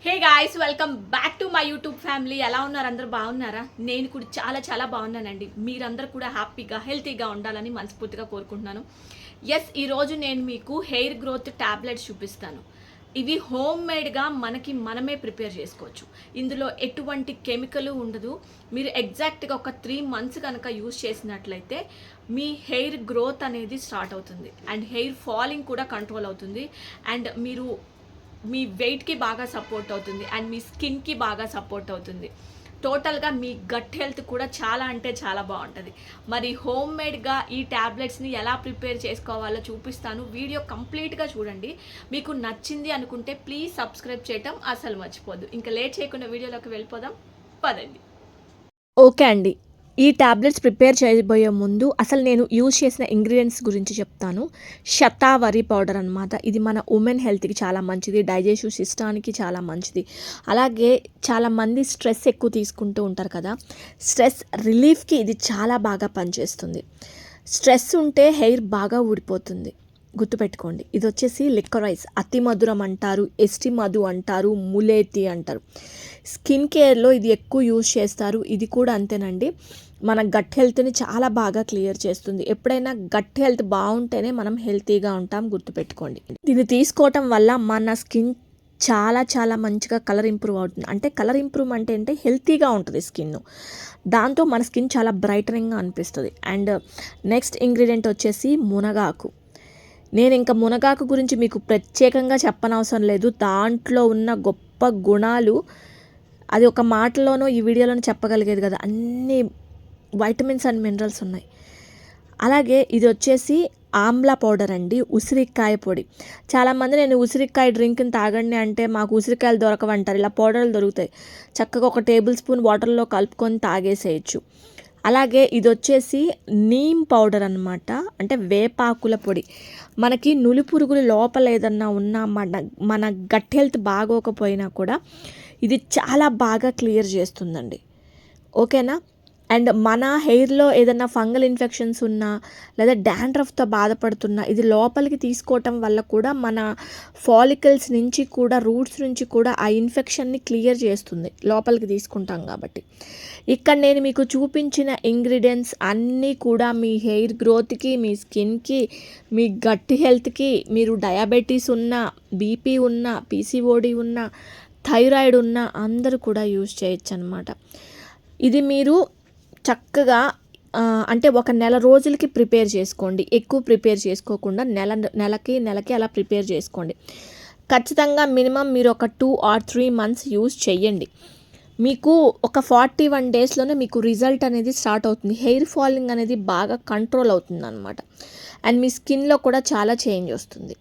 Hey guys, welcome back to my YouTube family. ఎలా ఉన్నారు? అందరూ బాగున్నారా? నేను కూడా చాలా బాగున్నానండి. మీరందరూ కూడా హ్యాపీగా హెల్తీగా ఉండాలని మనస్ఫూర్తిగా కోరుకుంటున్నాను. ఈరోజు నేను మీకు హెయిర్ గ్రోత్ ట్యాబ్లెట్స్ చూపిస్తాను. ఇవి హోమ్ మేడ్గా మనమే ప్రిపేర్ చేసుకోవచ్చు. ఇందులో ఎటువంటి కెమికల్ ఉండదు. మీరు ఎగ్జాక్ట్గా ఒక 3 months కనుక యూజ్ చేసినట్లయితే మీ హెయిర్ గ్రోత్ అనేది స్టార్ట్ అవుతుంది అండ్ హెయిర్ ఫాలింగ్ కూడా కంట్రోల్ అవుతుంది. అండ్ మీరు మీ వెయిట్కి బాగా సపోర్ట్ అవుతుంది అండ్ మీ స్కిన్కి బాగా సపోర్ట్ అవుతుంది. టోటల్గా మీ గట్ హెల్త్ కూడా చాలా అంటే చాలా బాగుంటుంది. మరి హోమ్ మేడ్గా ఈ ట్యాబ్లెట్స్ని ఎలా ప్రిపేర్ చేసుకోవాలో చూపిస్తాను. వీడియో కంప్లీట్గా చూడండి. మీకు నచ్చింది అనుకుంటే ప్లీజ్ సబ్స్క్రైబ్ చేయటం అసలు మర్చిపోద్దు. ఇంకా లేట్ చేయకుండా వీడియోలోకి వెళ్ళిపోదాం, పదండి. ఓకే అండి, ఈ ట్యాబ్లెట్స్ ప్రిపేర్ చేయబోయే ముందు అసలు నేను యూజ్ చేసిన ఇంగ్రీడియంట్స్ గురించి చెప్తాను. శతావరి పౌడర్ అనమాట. ఇది మన ఉమెన్ హెల్త్కి చాలా మంచిది, డైజెస్టివ్ సిస్టానికి చాలా మంచిది. అలాగే చాలామంది స్ట్రెస్ ఎక్కువ తీసుకుంటూ ఉంటారు కదా, స్ట్రెస్ రిలీఫ్కి ఇది చాలా బాగా పనిచేస్తుంది. స్ట్రెస్ ఉంటే హెయిర్ బాగా ఊడిపోతుంది, గుర్తుపెట్టుకోండి. ఇది వచ్చేసి లిక్కరైజ్, అతి మధురం అంటారు, ఎస్టి మధు అంటారు, ములేతి అంటారు. స్కిన్ కేర్లో ఇది ఎక్కువ యూజ్ చేస్తారు. ఇది కూడా అంతేనండి, మన గట్ హెల్త్ని చాలా బాగా క్లియర్ చేస్తుంది. ఎప్పుడైనా గట్ హెల్త్ బాగుంటేనే మనం హెల్తీగా ఉంటాం, గుర్తుపెట్టుకోండి. దీన్ని తీసుకోవటం వల్ల మన స్కిన్ చాలా మంచిగా కలర్ ఇంప్రూవ్ అవుతుంది. అంటే కలర్ ఇంప్రూవ్మెంట్ అంటే హెల్తీగా ఉంటుంది స్కిన్. దాంతో మన స్కిన్ చాలా బ్రైటనింగ్గా అనిపిస్తుంది. అండ్ నెక్స్ట్ ఇంగ్రీడియంట్ వచ్చేసి మునగాకు. నేను ఇంకా మునగాకు గురించి మీకు ప్రత్యేకంగా చెప్పనవసరం లేదు. దాంట్లో ఉన్న గొప్ప గుణాలు అది ఒక మాటలోనో ఈ వీడియోలోనూ చెప్పగలిగేది కదా, అన్ని వైటమిన్స్ అండ్ మినరల్స్ ఉన్నాయి. అలాగే ఇది వచ్చేసి ఆమ్లా పౌడర్ అండి, ఉసిరికాయ పొడి. చాలామంది నేను ఉసిరికాయ డ్రింక్ని తాగండి అంటే మాకు ఉసిరికాయలు దొరకవంటారు. ఇలా పౌడర్లు దొరుకుతాయి, చక్కగా ఒక టేబుల్ స్పూన్ వాటర్లో కలుపుకొని తాగేసేయచ్చు. అలాగే ఇది వచ్చేసి నీమ్ పౌడర్ అనమాట, అంటే వేపాకుల పొడి. మనకి నులి పురుగులు లోపల ఏదన్నా ఉన్నా మన గట్ హెల్త్ బాగోకపోయినా కూడా ఇది చాలా బాగా క్లియర్ చేస్తుందండి, ఓకేనా. అండ్ మన హెయిర్లో ఏదైనా ఫంగల్ ఇన్ఫెక్షన్స్ ఉన్నా లేదా డాండ్రఫ్తో బాధపడుతున్నా ఇది లోపలికి తీసుకోవటం వల్ల కూడా మన ఫాలికల్స్ నుంచి కూడా, రూట్స్ నుంచి కూడా ఆ ఇన్ఫెక్షన్ని క్లియర్ చేస్తుంది, లోపలికి తీసుకుంటాం కాబట్టి. ఇక్కడ నేను మీకు చూపించిన ఇంగ్రీడియంట్స్ అన్నీ కూడా మీ హెయిర్ గ్రోత్కి, మీ స్కిన్కి, మీ గట్ హెల్త్కి, మీరు డయాబెటీస్ ఉన్నా, బీపీ ఉన్నా, పీసీఓడి ఉన్నా, థైరాయిడ్ ఉన్న అందరూ కూడా యూజ్ చేయొచ్చు అనమాట. ఇది మీరు చక్కగా అంటే ఒక నెల రోజులకి ప్రిపేర్ చేసుకోండి. ఎక్కువ ప్రిపేర్ చేసుకోకుండా నెలకి అలా ప్రిపేర్ చేసుకోండి. ఖచ్చితంగా మినిమం మీరు ఒక 2 or 3 months యూజ్ చేయండి. మీకు ఒక 41 daysలోనే మీకు రిజల్ట్ అనేది స్టార్ట్ అవుతుంది. హెయిర్ ఫాలింగ్ అనేది బాగా కంట్రోల్ అవుతుంది అనమాట. అండ్ మీ స్కిన్లో కూడా చాలా చేంజ్ వస్తుంది.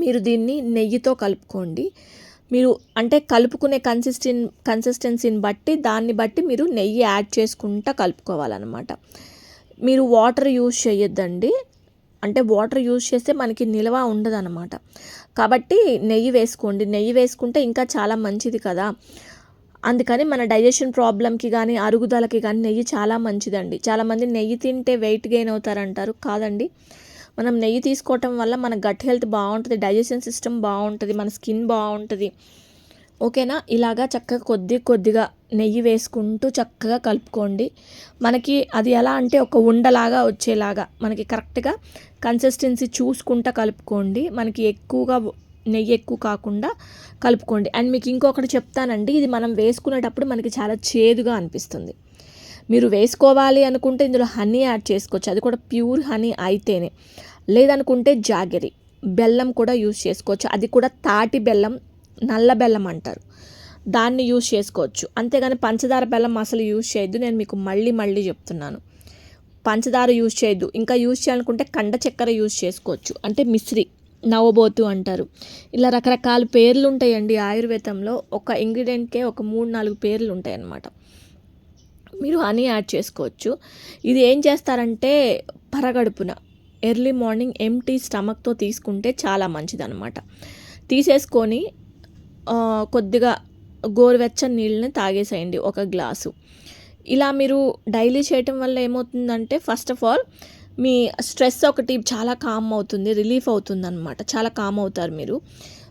మీరు దీన్ని నెయ్యితో కలుపుకోండి. మీరు అంటే కలుపుకునే కన్సిస్టెన్సీని బట్టి, దాన్ని బట్టి మీరు నెయ్యి యాడ్ చేసుకుంటూ కలుపుకోవాలన్నమాట. మీరు వాటర్ యూజ్ చేయొద్దండి, అంటే వాటర్ యూజ్ చేస్తే మనకి నిల్వ ఉండదన్నమాట. కాబట్టి నెయ్యి వేసుకోండి. నెయ్యి వేసుకుంటే ఇంకా చాలా మంచిది కదా, అందుకని మన డైజెషన్ ప్రాబ్లంకి కానీ, అరుగుదలకి కానీ నెయ్యి చాలా మంచిదండి. చాలామంది నెయ్యి తింటే వెయిట్ గెయిన్ అవుతారంటారు. కాదండి, మనం నెయ్యి తీసుకోవటం వల్ల మన గట్ హెల్త్ బాగుంటుంది, డైజెషన్ సిస్టమ్ బాగుంటుంది, మన స్కిన్ బాగుంటుంది, ఓకేనా. ఇలాగా చక్కగా కొద్దిగా నెయ్యి వేసుకుంటూ చక్కగా కలుపుకోండి. మనకి అది ఎలా అంటే ఒక ఉండలాగా వచ్చేలాగా మనకి కరెక్ట్గా కన్సిస్టెన్సీ చూసుకుంటూ కలుపుకోండి. మనకి ఎక్కువగా నెయ్యి ఎక్కువ కాకుండా కలుపుకోండి. అండ్ మీకు ఇంకొకటి చెప్తానండి, ఇది మనం వేసుకునేటప్పుడు మనకి చాలా చేదుగా అనిపిస్తుంది. మీరు వేసుకోవాలి అనుకుంటే ఇందులో హనీ యాడ్ చేసుకోవచ్చు, అది కూడా ప్యూర్ హనీ అయితేనే. లేదనుకుంటే జాగరి బెల్లం కూడా యూజ్ చేసుకోవచ్చు, అది కూడా తాటి బెల్లం, నల్ల బెల్లం అంటారు, దాన్ని యూజ్ చేసుకోవచ్చు. అంతేగాని పంచదార బెల్లం అసలు యూజ్ చేయొద్దు. నేను మీకు మళ్ళీ చెప్తున్నాను, పంచదార యూజ్ చేయొద్దు. ఇంకా యూజ్ చేయాలనుకుంటే కండ చక్కెర యూజ్ చేసుకోవచ్చు, అంటే మిశ్రి, నవ్వబోతు అంటారు. ఇలా రకరకాల పేర్లు ఉంటాయండి ఆయుర్వేదంలో. ఒక ఇంగ్రీడియంట్కే ఒక 3-4 పేర్లు ఉంటాయి అన్నమాట. మీరు హనీ యాడ్ చేసుకోవచ్చు. ఇది ఏం చేస్తారంటే పరగడుపున ఎర్లీ మార్నింగ్ ఎంప్టీ స్టమక్తో తీసుకుంటే చాలా మంచిదన్నమాట. తీసేసుకొని కొద్దిగా గోరువెచ్చని నీళ్ళని తాగేసేయండి, 1 గ్లాసు. ఇలా మీరు డైలీ చేయటం వల్ల ఏమవుతుందంటే, first of all me stress ఒకటి చాలా కామ్ అవుతుంది, రిలీఫ్ అవుతుంది అనమాట, చాలా కామ్ అవుతారు మీరు.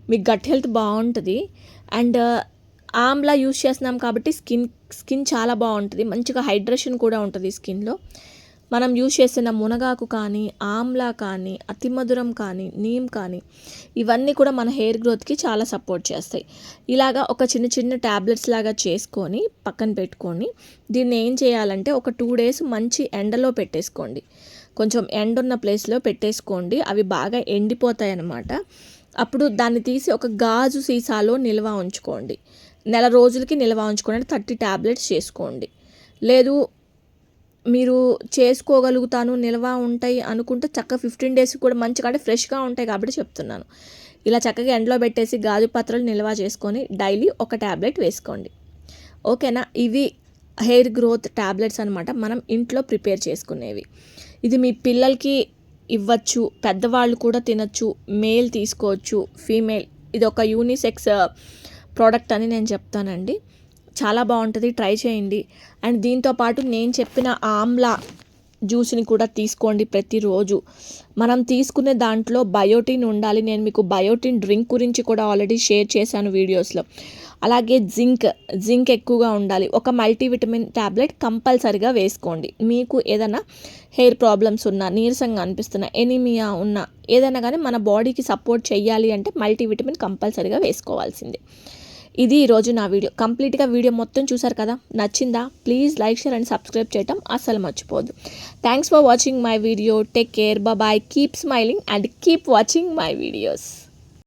మీకు గట్ హెల్త్ బాగుంటుంది. అండ్ ఆమ్లా యూస్ చేస్తున్నాం కాబట్టి స్కిన్ చాలా బాగుంటుంది, మంచిగా హైడ్రేషన్ కూడా ఉంటుంది స్కిన్లో. మనం యూస్ చేస్తున్న మునగాకు కానీ, ఆమ్లా కానీ, అతిమధురం కానీ, నీమ్ కానీ, ఇవన్నీ కూడా మన హెయిర్ గ్రోత్కి చాలా సపోర్ట్ చేస్తాయి. ఇలాగా ఒక చిన్న చిన్న ట్యాబ్లెట్స్ లాగా చేసుకొని పక్కన పెట్టుకొని దీన్ని ఏం చేయాలంటే ఒక 2 days మంచి ఎండలో పెట్టేసుకోండి. కొంచెం ఎండ ఉన్న ప్లేస్లో పెట్టేసుకోండి. అవి బాగా ఎండిపోతాయి అన్నమాట. అప్పుడు దాన్ని తీసి ఒక గాజు సీసాలో నిల్వ ఉంచుకోండి. నెల రోజులకి నిల్వ ఉంచుకోండి. 30 ట్యాబ్లెట్స్ చేసుకోండి. లేదు మీరు చేసుకోగలుగుతాను, నిల్వ ఉంటాయి అనుకుంటే చక్కగా 15 days కూడా మంచిగా, అంటే ఫ్రెష్గా ఉంటాయి కాబట్టి చెప్తున్నాను. ఇలా చక్కగా ఎండలో పెట్టేసి గాజు పాత్రలు నిల్వ చేసుకొని డైలీ ఒక ట్యాబ్లెట్ వేసుకోండి. ఓకేనా? ఇవి హెయిర్ గ్రోత్ ట్యాబ్లెట్స్ అనమాట, మనం ఇంట్లో ప్రిపేర్ చేసుకునేవి. ఇది మీ పిల్లలకి ఇవ్వచ్చు, పెద్దవాళ్ళు కూడా తినచ్చు, మేల్ తీసుకోవచ్చు, ఫీమేల్. ఇది ఒక యూనిసెక్స్ ప్రోడక్ట్ అని నేను చెప్తానండి. చాలా బాగుంటుంది, ట్రై చేయండి. అండ్ దీంతోపాటు నేను చెప్పిన ఆమ్లా జ్యూస్ని కూడా తీసుకోండి ప్రతిరోజు. మనం తీసుకునే దాంట్లో బయోటిన్ ఉండాలి. నేను మీకు బయోటిన్ డ్రింక్ గురించి కూడా ఆల్రెడీ షేర్ చేశాను వీడియోస్లో. అలాగే జింక్ ఎక్కువగా ఉండాలి. ఒక మల్టీవిటమిన్ ట్యాబ్లెట్ కంపల్సరిగా వేసుకోండి. మీకు ఏదైనా హెయిర్ ప్రాబ్లమ్స్ ఉన్నా, నీరసంగా అనిపిస్తున్నా, ఎనీమియా ఉన్నా, ఏదైనా కానీ మన బాడీకి సపోర్ట్ చేయాలి అంటే మల్టీవిటమిన్ కంపల్సరిగా వేసుకోవాల్సిందే. ఇది ఈరోజు నా వీడియో. కంప్లీట్గా వీడియో మొత్తం చూసారు కదా, నచ్చిందా? Please like, share and subscribe చేయటం అస్సలు మర్చిపోద్దు. Thanks for watching my video. Take care, bye, keep smiling and keep watching my videos.